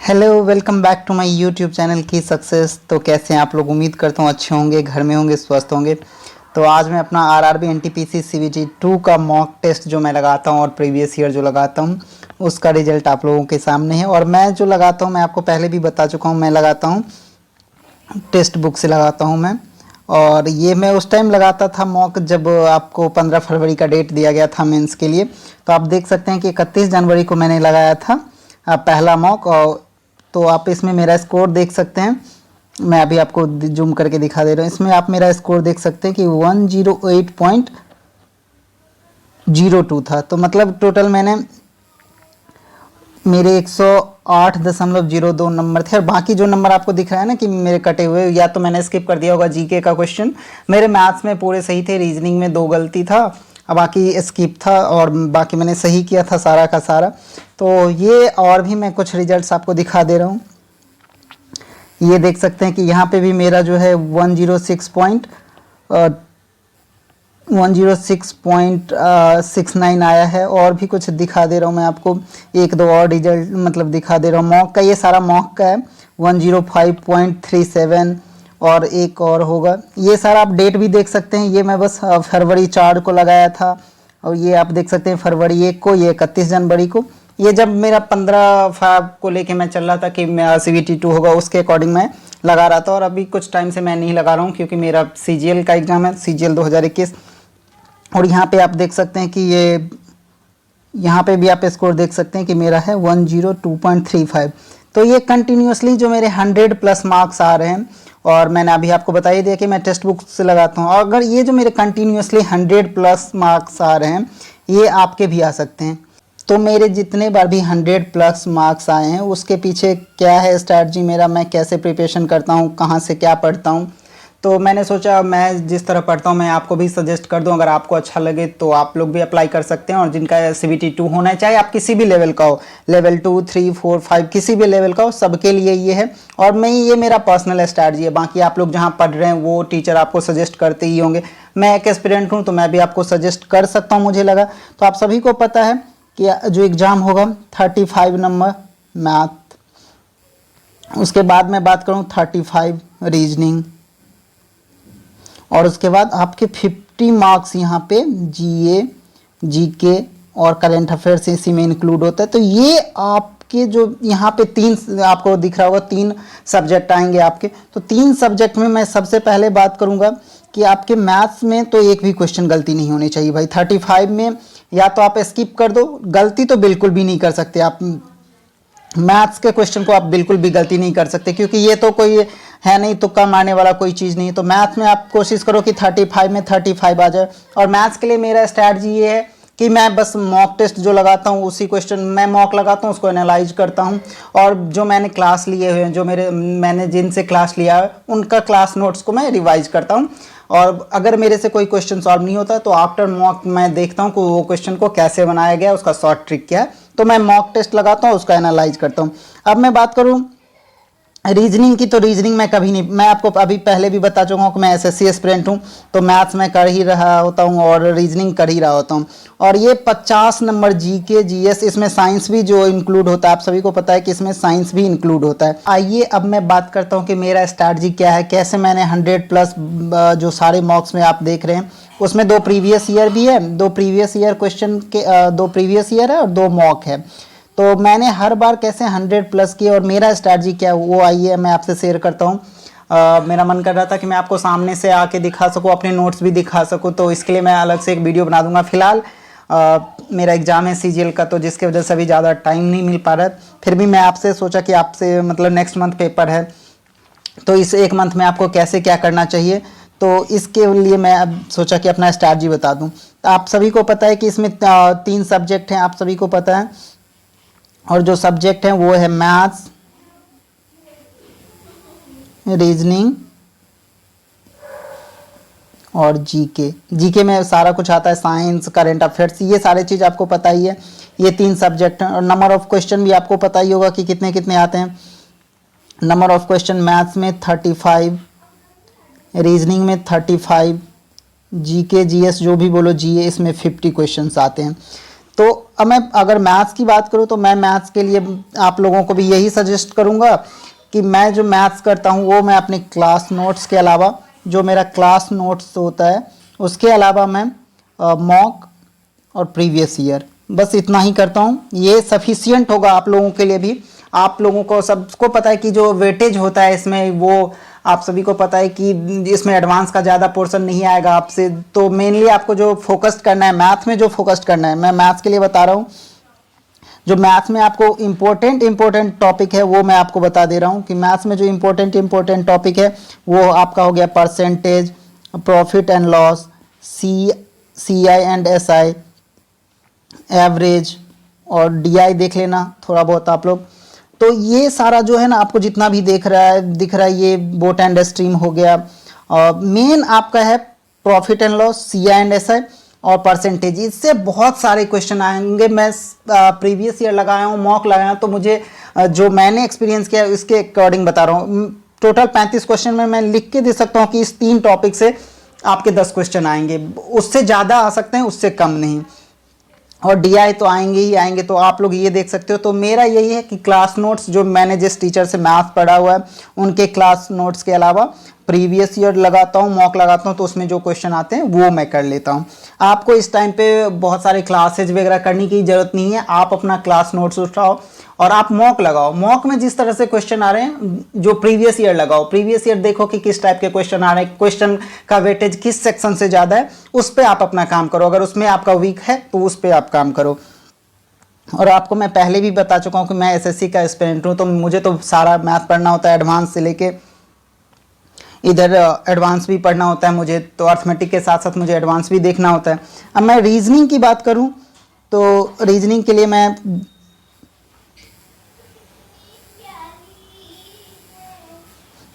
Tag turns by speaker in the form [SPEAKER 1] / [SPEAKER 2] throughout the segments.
[SPEAKER 1] Hello, welcome back to my YouTube channel की success. तो कैसे हैं आप लोग? उम्मीद करता हूँ अच्छे होंगे, घर में होंगे, स्वस्थ होंगे। तो आज मैं अपना आरआरबी एनटीपीसी सीवीटी 2 का मॉक टेस्ट जो मैं लगाता हूँ और प्रीवियस ईयर जो लगाता हूँ उसका रिजल्ट आप लोगों के सामने है। और मैं जो लगाता हूँ, मैं आपको पहले भी बता चुका हूँ, मैं लगाता हूँ टेक्स्ट बुक से लगाता हूँ मैं। और ये मैं उस टाइम लगाता था मॉक जब आपको 15 फरवरी का डेट दिया गया था मेंस के लिए। तो आप देख सकते हैं कि 31 जनवरी को मैंने लगाया था पहला मॉक। और तो आप इसमें मेरा स्कोर देख सकते हैं। मैं अभी आपको जूम करके दिखा दे रहा हूँ। इसमें आप मेरा स्कोर देख सकते हैं कि 108.02 था। तो मतलब टोटल मैंने मेरे 108.02 नंबर थे। और बाकी जो नंबर आपको दिख रहा है ना कि मेरे कटे हुए, या तो मैंने स्किप कर दिया होगा जीके का क्वेश्चन। मेरे मैथ्स में पूरे सही थे, रीजनिंग में 2 गलती था, बाकी स्किप था, और बाकी मैंने सही किया था सारा का सारा। तो ये और भी मैं कुछ रिजल्ट्स आपको दिखा दे रहा हूँ। ये देख सकते हैं कि यहाँ पे भी मेरा जो है 106.69 आया है। और भी कुछ दिखा दे रहा हूँ मैं आपको, एक दो और रिजल्ट मतलब दिखा दे रहा हूँ। मॉक का ये सारा मॉक का है 105.37। और एक और होगा, ये सारा आप डेट भी देख सकते हैं। ये मैं बस फरवरी 4 को लगाया था। और ये आप देख सकते हैं फरवरी 1 को, ये 31 जनवरी को। ये जब मेरा 15 फाब को लेके मैं चल रहा था कि मेरा CVT 2 होगा, उसके अकॉर्डिंग मैं लगा रहा था। और अभी कुछ टाइम से मैं नहीं लगा रहा हूँ क्योंकि मेरा CGL का एग्ज़ाम है, CGL 2021। और यहाँ पे आप देख सकते हैं कि ये यहाँ पे भी आप स्कोर देख सकते हैं कि मेरा है 102.35। तो ये कंटिन्यूसली जो मेरे 100 प्लस मार्क्स आ रहे हैं। और मैंने अभी आपको बता ही दिया कि मैं टेक्स्ट बुक से लगाता हूँ। और अगर ये जो मेरे कंटिन्यूसली 100 प्लस मार्क्स आ रहे हैं, ये आपके भी आ सकते हैं। तो मेरे जितने बार भी 100 प्लस मार्क्स आए हैं उसके पीछे क्या है स्ट्रैटेजी मेरा, मैं कैसे प्रिपरेशन करता हूँ, कहाँ से क्या पढ़ता हूँ। तो मैंने सोचा मैं जिस तरह पढ़ता हूँ मैं आपको भी सजेस्ट कर दूँ। अगर आपको अच्छा लगे तो आप लोग भी अप्लाई कर सकते हैं। और जिनका CVT 2 होना है, चाहे आप किसी भी लेवल का हो, लेवल 2, 3, 4, 5 किसी भी लेवल का हो, सबके लिए ये है। और मैं ये मेरा पर्सनल स्ट्रैटेजी है। बाकी आप लोग जहाँ पढ़ रहे हैं वो टीचर आपको सजेस्ट करते ही होंगे। मैं एक एस्पिरेंट हूँ तो मैं भी आपको सजेस्ट कर सकता हूँ, मुझे लगा। तो आप सभी को पता है कि जो एग्ज़ाम होगा 35 नंबर मैथ, उसके बाद मैं बात करूँ 35 रीजनिंग, और उसके बाद आपके 50 मार्क्स यहाँ पे GA, GK और करंट अफेयर्स इसी में इंक्लूड होता है। तो ये आपके जो यहाँ पे 3 आपको दिख रहा होगा, 3 सब्जेक्ट आएंगे आपके। तो 3 सब्जेक्ट में मैं सबसे पहले बात करूँगा कि आपके मैथ्स में तो एक भी क्वेश्चन गलती नहीं होनी चाहिए भाई। 35 में या तो आप स्किप कर दो, गलती तो बिल्कुल भी नहीं कर सकते आप। मैथ्स के क्वेश्चन को आप बिल्कुल भी गलती नहीं कर सकते क्योंकि ये तो कोई है नहीं, तुक्का मारने वाला कोई चीज़ नहीं। तो मैथ्स में आप कोशिश करो कि 35 में 35 आ जाए। और मैथ्स के लिए मेरा स्ट्रैटेजी ये है कि मैं बस मॉक टेस्ट जो लगाता हूँ उसी क्वेश्चन मैं मॉक लगाता हूँ, उसको एनालाइज करता हूँ। और जो मैंने क्लास लिए हुए हैं, जो मैंने जिनसे क्लास लिया है उनका क्लास नोट्स को मैं रिवाइज करता हूँ। और अगर मेरे से कोई क्वेश्चन सॉल्व नहीं होता तो आफ्टर मॉक मैं देखता हूँ कि वो क्वेश्चन को कैसे बनाया गया, उसका शॉर्ट ट्रिक क्या है। तो मैं मॉक टेस्ट लगाता हूँ, उसका एनालाइज करता हूँ। अब मैं बात करूँ रीजनिंग की, तो रीजनिंग मैं कभी नहीं, मैं आपको अभी पहले भी बता चुका हूँ कि मैं SSC एस्पिरेंट हूँ। तो मैथ्स में कर ही रहा होता हूँ और रीजनिंग कर ही रहा होता हूँ। और ये 50 नंबर GK GS, इसमें साइंस भी जो इंक्लूड होता है, आप सभी को पता है कि इसमें साइंस भी इंक्लूड होता है। आइए अब मैं बात करता हूँ कि मेरा स्ट्रैटेजी क्या है, कैसे मैंने 100 प्लस जो सारे मॉक्स में आप देख रहे हैं उसमें 2 प्रीवियस ईयर भी है, 2 प्रीवियस ईयर क्वेश्चन के 2 प्रीवियस ईयर है और 2 मॉक है। तो मैंने हर बार कैसे 100 प्लस किए और मेरा स्ट्रैटेजी क्या है वो आइए मैं आपसे शेयर करता हूँ। मेरा मन कर रहा था कि मैं आपको सामने से आके दिखा सकूँ, अपने नोट्स भी दिखा सकूँ। तो इसके लिए मैं अलग से एक वीडियो बना दूंगा। फिलहाल मेरा एग्ज़ाम है CGL का, तो जिसकी वजह से अभी ज़्यादा टाइम नहीं मिल पा रहा है। फिर भी मैं आपसे सोचा कि आपसे मतलब नेक्स्ट मंथ पेपर है, तो इस एक मंथ में आपको कैसे क्या करना चाहिए, तो इसके लिए मैं अब सोचा कि अपना स्ट्रैटेजी बता दूं। तो आप सभी को पता है कि इसमें 3 सब्जेक्ट हैं, आप सभी को पता है। और जो सब्जेक्ट हैं वो है मैथ्स, रीजनिंग और जीके में सारा कुछ आता है, साइंस, करंट अफेयर्स, ये सारे चीज़ आपको पता ही है। ये 3 सब्जेक्ट हैं। और नंबर ऑफ क्वेश्चन भी आपको पता ही होगा कि कितने कितने आते हैं। नंबर ऑफ क्वेश्चन मैथ्स में 35, रीजनिंग में 35, GK GS जो भी बोलो GA, इसमें 50 क्वेश्चंस आते हैं। तो अब मैं अगर मैथ्स की बात करूँ तो मैं मैथ्स के लिए आप लोगों को भी यही सजेस्ट करूँगा कि मैं जो मैथ्स करता हूँ वो मैं अपने क्लास नोट्स के अलावा, जो मेरा क्लास नोट्स होता है उसके अलावा मैं मॉक और प्रीवियस ईयर बस इतना ही करता हूँ। ये सफिशियंट होगा आप लोगों के लिए भी। आप लोगों को सबको पता है कि जो वेटेज होता है इसमें, वो आप सभी को पता है कि इसमें एडवांस का ज़्यादा पोर्शन नहीं आएगा आपसे। तो मेनली आपको जो फोकस्ड करना है मैथ में, जो फोकस्ड करना है, मैं मैथ्स के लिए बता रहा हूँ। जो मैथ्स में आपको इम्पोर्टेंट टॉपिक है वो मैं आपको बता दे रहा हूँ कि मैथ्स में जो इम्पोर्टेंट टॉपिक है वो आपका हो गया percentage, profit and loss, C I and S I, average और डी आई देख लेना थोड़ा बहुत आप लोग। तो ये सारा जो है ना आपको जितना भी दिख रहा है ये बोट एंड स्ट्रीम हो गया। मेन आपका है profit and loss, C I and S I और परसेंटेज। इससे बहुत सारे क्वेश्चन आएंगे। मैं प्रीवियस ईयर लगाया हूँ, मॉक लगाया हूँ, तो मुझे जो मैंने एक्सपीरियंस किया उसके अकॉर्डिंग बता रहा हूँ। टोटल 35 क्वेश्चन में मैं लिख के दे सकता हूँ कि इस 3 टॉपिक से आपके 10 क्वेश्चन आएंगे, उससे ज़्यादा आ सकते हैं, उससे कम नहीं। और डीआई तो आएंगे ही आएंगे, तो आप लोग ये देख सकते हो। तो मेरा यही है कि क्लास नोट्स जो मैंने जिस टीचर से मैथ पढ़ा हुआ है उनके क्लास नोट्स के अलावा प्रीवियस ईयर लगाता हूँ, मॉक लगाता हूँ, तो उसमें जो क्वेश्चन आते हैं वो मैं कर लेता हूँ। आपको इस टाइम पे बहुत सारे क्लासेज वगैरह करने की ज़रूरत नहीं है। आप अपना क्लास नोट्स उठाओ और आप मॉक लगाओ। मॉक में जिस तरह से क्वेश्चन आ रहे हैं जो प्रीवियस ईयर लगाओ, प्रीवियस ईयर देखो कि किस टाइप के क्वेश्चन आ रहे हैं, क्वेश्चन का वेटेज किस सेक्शन से ज़्यादा है, उस पर आप अपना काम करो। अगर उसमें आपका वीक है तो उस पर आप काम करो। और आपको मैं पहले भी बता चुका हूँ कि मैं एसएससी का एस्पिरेंट हूँ, तो मुझे तो सारा मैथ पढ़ना होता है, एडवांस से लेके इधर एडवांस भी पढ़ना होता है मुझे। तो अर्थमेटिक के साथ साथ मुझे एडवांस भी देखना होता है। अब मैं रीजनिंग की बात करूँ तो रीजनिंग के लिए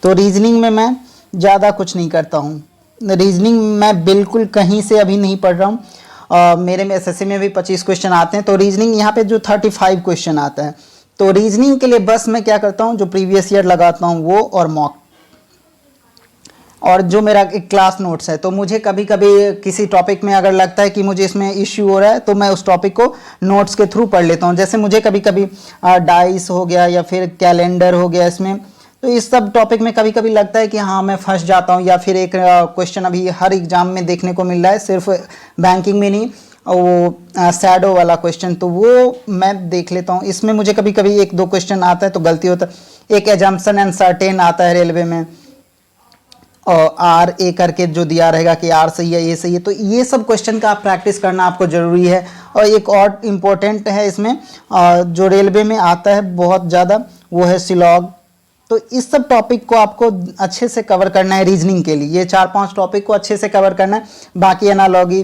[SPEAKER 1] रीजनिंग में मैं ज़्यादा कुछ नहीं करता हूँ। रीजनिंग मैं बिल्कुल कहीं से अभी नहीं पढ़ रहा हूँ। मेरे में एसएससी में भी 25 क्वेश्चन आते हैं, तो रीजनिंग यहाँ पे जो 35 क्वेश्चन आता है, तो रीजनिंग के लिए बस मैं क्या करता हूँ, जो प्रीवियस ईयर लगाता हूँ वो और मॉक, और जो मेरा एक क्लास नोट्स है। तो मुझे कभी कभी किसी टॉपिक में अगर लगता है कि मुझे इसमें इश्यू हो रहा है तो मैं उस टॉपिक को नोट्स के थ्रू पढ़ लेता हूँ। जैसे मुझे कभी कभी डाइस हो गया या फिर कैलेंडर हो गया, इसमें तो इस सब टॉपिक में कभी कभी लगता है कि हाँ मैं फंस जाता हूँ, या फिर एक क्वेश्चन अभी हर एग्जाम में देखने को मिल रहा है, सिर्फ बैंकिंग में नहीं, वो शैडो वाला क्वेश्चन, तो वो मैं देख लेता हूँ। इसमें मुझे कभी कभी 1-2 क्वेश्चन आता है तो गलती होता है। एक एजम्पशन एंड सर्टेन आता है रेलवे में, और आर ए करके जो दिया रहेगा कि आर सही है, ए सही है, तो ये सब क्वेश्चन का प्रैक्टिस करना आपको ज़रूरी है। और एक और इम्पोर्टेंट है इसमें जो रेलवे में आता है बहुत ज़्यादा, वो है सिलॉग। तो इस सब टॉपिक को आपको अच्छे से कवर करना है रीजनिंग के लिए। ये 4-5 टॉपिक को अच्छे से कवर करना है। बाकी एनालॉगी,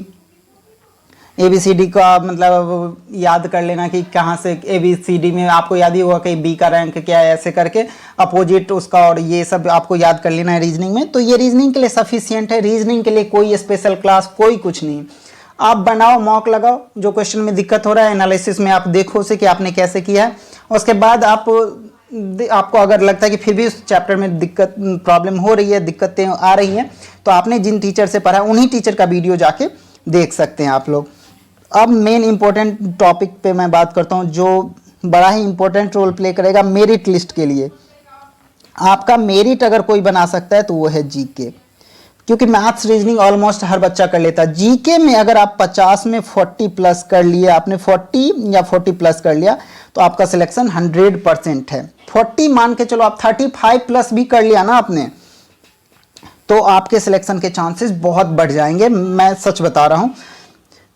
[SPEAKER 1] ABCD का मतलब याद कर लेना कि कहाँ से ABCD में आपको याद ही होगा कि बी का रैंक क्या है, ऐसे करके अपोजिट उसका, और ये सब आपको याद कर लेना है रीजनिंग में। तो ये रीजनिंग के लिए सफिशियंट है। रीजनिंग के लिए कोई स्पेशल क्लास कोई कुछ नहीं। आप बनाओ, मॉक लगाओ, जो क्वेश्चन में दिक्कत हो रहा है एनालिसिस में आप देखो से कि आपने कैसे किया है। उसके बाद आपको अगर लगता है कि फिर भी उस चैप्टर में दिक्कत प्रॉब्लम हो रही है, दिक्कतें आ रही हैं, तो आपने जिन टीचर से पढ़ा उन्हीं टीचर का वीडियो जाके देख सकते हैं आप लोग। अब मेन इंपॉर्टेंट टॉपिक पे मैं बात करता हूँ जो बड़ा ही इंपॉर्टेंट रोल प्ले करेगा मेरिट लिस्ट के लिए। आपका मेरिट अगर कोई बना सकता है तो वो है जीके, क्योंकि मैथ्स रीजनिंग ऑलमोस्ट हर बच्चा कर लेता है। जीके में अगर आप 50 में 40 प्लस कर लिए, आपने 40 या 40 प्लस कर लिया, तो आपका सिलेक्शन 100% है। 40 मान के चलो, आप 35 प्लस भी कर लिया ना आपने, तो आपके सिलेक्शन के चांसेस बहुत बढ़ जाएंगे, मैं सच बता रहा हूँ।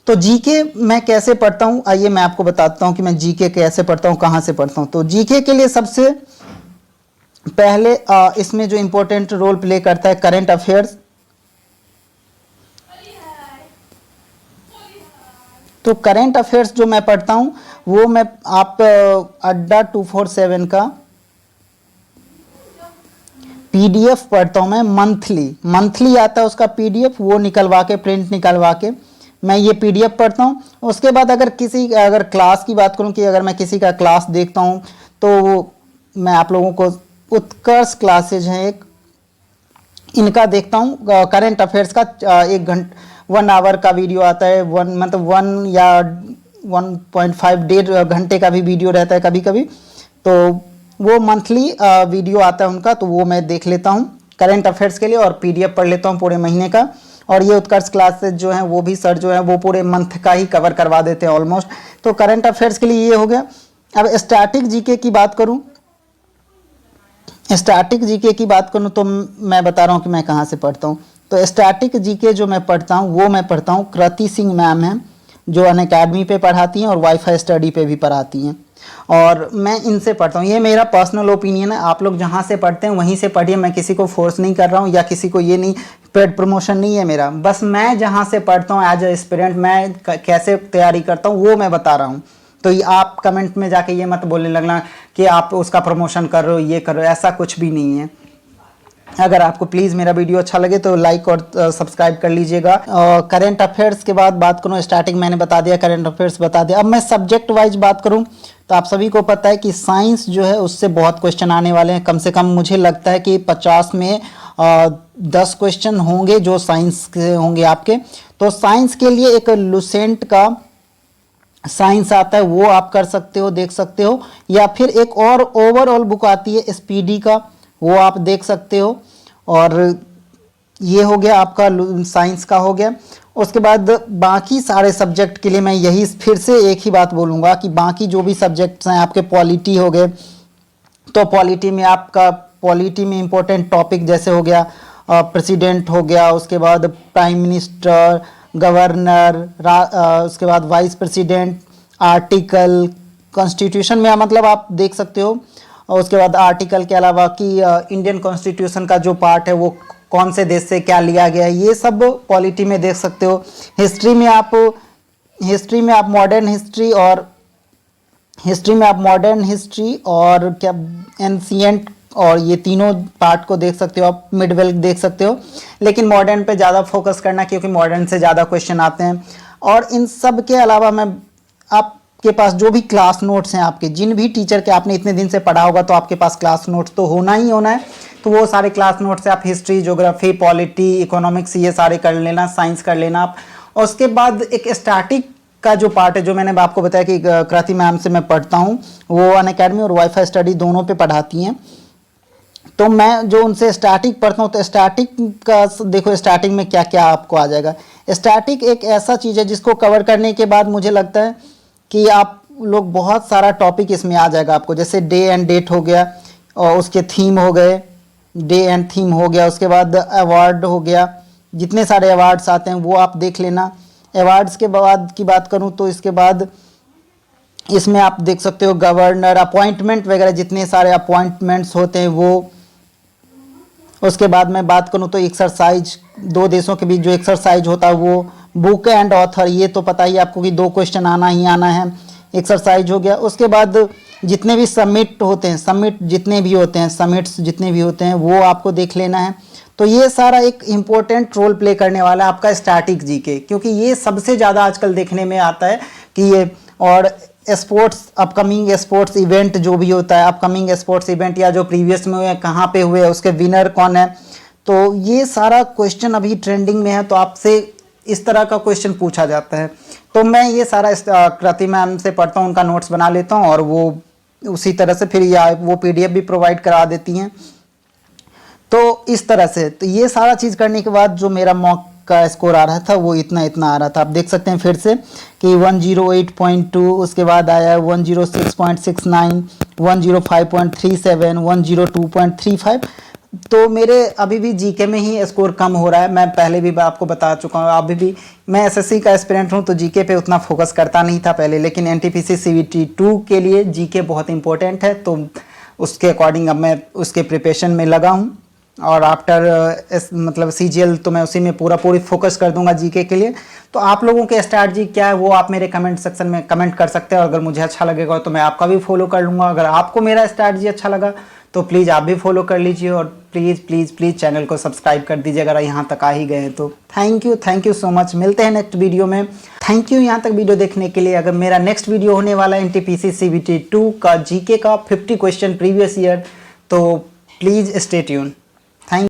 [SPEAKER 1] तो जीके मैं कैसे पढ़ता हूँ, आइए मैं आपको बताता हूँ कि मैं जीके कैसे पढ़ता हूँ, कहाँ से पढ़ता हूँ। तो जीके के लिए सबसे पहले इसमें जो इम्पोर्टेंट रोल प्ले करता है करंट अफेयर्स। तो करंट अफेयर्स जो मैं पढ़ता हूँ वो मैं आप अड्डा 247 का पीडीएफ पढ़ता हूँ। मैं मंथली आता है उसका पीडीएफ, वो निकलवा के, प्रिंट निकलवा के मैं ये पीडीएफ पढ़ता हूँ। उसके बाद अगर क्लास की बात करूँ कि अगर मैं किसी का क्लास देखता हूँ तो मैं आप लोगों को उत्कर्ष क्लासेज हैं एक, इनका देखता हूँ। करंट अफेयर्स का 1 आवर का वीडियो आता है, 1 या 1.5 डेढ़ घंटे का भी वीडियो रहता है कभी कभी, तो वो मंथली वीडियो आता है उनका, तो वो मैं देख लेता हूँ करंट अफेयर्स के लिए, और पीडीएफ पढ़ लेता हूँ पूरे महीने का। और ये उत्कर्ष क्लासेस जो हैं वो भी सर जो है वो पूरे मंथ का ही कवर करवा देते हैं ऑलमोस्ट। तो करंट अफेयर्स के लिए ये हो गया। अब स्टैटिक जीके की बात करूँ, स्टैटिक जीके की बात करूँ तो मैं बता रहा हूँ कि मैं कहाँ से पढ़ता हूँ। तो स्टैटिक जीके जो मैं पढ़ता हूँ वो मैं पढ़ता हूँ कृति सिंह मैम हैं, जो अनअकैडमी पे पढ़ाती हैं और वाईफाई स्टडी पे भी पढ़ाती हैं, और मैं इनसे पढ़ता हूँ। ये मेरा पर्सनल ओपिनियन है, आप लोग जहाँ से पढ़ते हैं वहीं से पढ़िए, मैं किसी को फोर्स नहीं कर रहा हूँ या किसी को ये नहीं, पेड प्रमोशन नहीं है मेरा, बस मैं जहाँ से पढ़ता हूँ एज ए एस्पिरेंट मैं कैसे तैयारी करता हूँ वो मैं बता रहा हूँ। तो ये आप कमेंट में जाके ये मत बोलने लगना कि आप उसका प्रमोशन कर रहे हो, ये कर रहे हो, ऐसा कुछ भी नहीं है। अगर आपको प्लीज़ मेरा वीडियो अच्छा लगे तो लाइक और सब्सक्राइब कर लीजिएगा। करंट अफेयर्स के बाद बात करूँ, स्टार्टिंग मैंने बता दिया, करंट अफेयर्स बता दिया। अब मैं सब्जेक्ट वाइज बात करूँ तो आप सभी को पता है कि साइंस जो है उससे बहुत क्वेश्चन आने वाले हैं। कम से कम मुझे लगता है कि 50 में 10 क्वेश्चन होंगे जो साइंस के होंगे आपके। तो साइंस के लिए एक लुसेंट का साइंस आता है, वो आप कर सकते हो, देख सकते हो, या फिर एक और ओवरऑल बुक आती है एसपीडी का, वो आप देख सकते हो। और ये हो गया आपका साइंस का हो गया। उसके बाद बाकी सारे सब्जेक्ट के लिए मैं यही फिर से एक ही बात बोलूँगा कि बाकी जो भी सब्जेक्ट्स हैं आपके, पॉलिटी हो गए, तो पॉलिटी में आपका पॉलिटी में इंपॉर्टेंट टॉपिक जैसे हो गया प्रेसिडेंट हो गया, उसके बाद प्राइम मिनिस्टर, गवर्नर, उसके बाद वाइस प्रेसिडेंट, आर्टिकल, कॉन्स्टिट्यूशन में मतलब आप देख सकते हो। और उसके बाद आर्टिकल के अलावा कि इंडियन कॉन्स्टिट्यूशन का जो पार्ट है वो कौन से देश से क्या लिया गया है, ये सब पॉलिटी में देख सकते हो। हिस्ट्री में आप मॉडर्न हिस्ट्री और क्या एंशिएंट, और ये तीनों पार्ट को देख सकते हो आप, मिडवेल देख सकते हो। लेकिन मॉडर्न पे ज़्यादा फोकस करना क्योंकि मॉडर्न से ज़्यादा क्वेश्चन आते हैं। और इन सब के अलावा मैं आपके पास जो भी क्लास नोट्स हैं आपके, जिन भी टीचर के आपने इतने दिन से पढ़ा होगा तो आपके पास क्लास नोट्स तो होना ही होना है। तो वो सारे क्लास नोट्स से आप हिस्ट्री, ज्योग्राफी, पॉलिटी, इकोनॉमिक्स ये सारे कर लेना, साइंस कर लेना आप। और उसके बाद एक स्टैटिक का जो पार्ट है, जो मैंने आपको बताया कि कृति मैम से मैं पढ़ता हूँ, वो अनअकैडमी और वाईफाई स्टडी दोनों पे पढ़ाती हैं। तो मैं जो उनसे स्टैटिक पढ़ता हूँ, तो स्टैटिक का देखो स्टार्टिंग में क्या क्या आपको आ जाएगा। स्टैटिक एक ऐसा चीज़ है जिसको कवर करने के बाद मुझे लगता है कि आप लोग बहुत सारा टॉपिक इसमें आ जाएगा आपको, जैसे डे एंड डेट हो गया, और उसके थीम हो गए, डे एंड थीम हो गया, उसके बाद अवार्ड हो गया, जितने सारे अवार्ड्स आते हैं वो आप देख लेना। अवार्ड्स के बाद की बात करूं तो इसके बाद इसमें आप देख सकते हो गवर्नर, अपॉइंटमेंट वगैरह, जितने सारे अपॉइंटमेंट्स होते हैं वो। उसके बाद मैं बात करूं तो एक्सरसाइज, दो देशों के बीच जो एक्सरसाइज होता है वो, बुक एंड ऑथर, ये तो पता ही आपको कि 2 क्वेश्चन आना ही आना है, एक्सरसाइज हो गया। उसके बाद जितने भी समिट्स जितने भी होते हैं वो आपको देख लेना है। तो ये सारा एक इम्पोर्टेंट रोल प्ले करने वाला है आपका स्टैटिक जीके, क्योंकि ये सबसे ज़्यादा आजकल देखने में आता है कि ये, और स्पोर्ट्स, अपकमिंग स्पोर्ट्स इवेंट जो भी होता है, अपकमिंग स्पोर्ट्स इवेंट या जो प्रीवियस में हुए, कहाँ पे हुए, उसके विनर कौन है, तो ये सारा क्वेश्चन अभी ट्रेंडिंग में है, तो आपसे इस तरह का क्वेश्चन पूछा जाता है। तो मैं ये सारा कृति मैम से पढ़ता हूँ, उनका नोट्स बना लेता हूँ, और वो उसी तरह से फिर या वो पीडीएफ भी प्रोवाइड करा देती हैं। तो इस तरह से, तो ये सारा चीज़ करने के बाद जो मेरा मॉक का स्कोर आ रहा था वो इतना आ रहा था। आप देख सकते हैं फिर से कि 108.2, उसके बाद आया 106.69, 105.37, 102.35। तो मेरे अभी भी जीके में ही स्कोर कम हो रहा है। मैं पहले भी आपको बता चुका हूँ, अभी भी मैं एसएससी का एस्पिरेंट हूँ तो जीके पे उतना फोकस करता नहीं था पहले, लेकिन एनटीपीसी सीवीटी 2 के लिए जीके बहुत इंपॉर्टेंट है, तो उसके अकॉर्डिंग अब मैं उसके प्रिपरेशन में लगा हूँ। और आफ्टर मतलब सीजीएल तो मैं उसी में पूरी फोकस कर दूंगा जीके के लिए। तो आप लोगों के स्ट्रैटेजी क्या है वो आप मेरे कमेंट सेक्शन में कमेंट कर सकते हैं, और अगर मुझे अच्छा लगेगा तो मैं आपका भी फॉलो कर लूँगा। अगर आपको मेरा स्ट्रैटेजी अच्छा लगा तो प्लीज़ आप भी फॉलो कर लीजिए, और प्लीज़ चैनल को सब्सक्राइब कर दीजिए अगर यहाँ तक आ ही गए हैं तो। Thank you so much. मिलते हैं नेक्स्ट वीडियो में। थैंक यू यहाँ तक वीडियो देखने के लिए। अगर मेरा नेक्स्ट वीडियो होने वाला है एनटीपीसी सीवीटी 2 का जीके का 50 क्वेश्चन प्रीवियस ईयर, तो प्लीज़ स्टे ट्यून।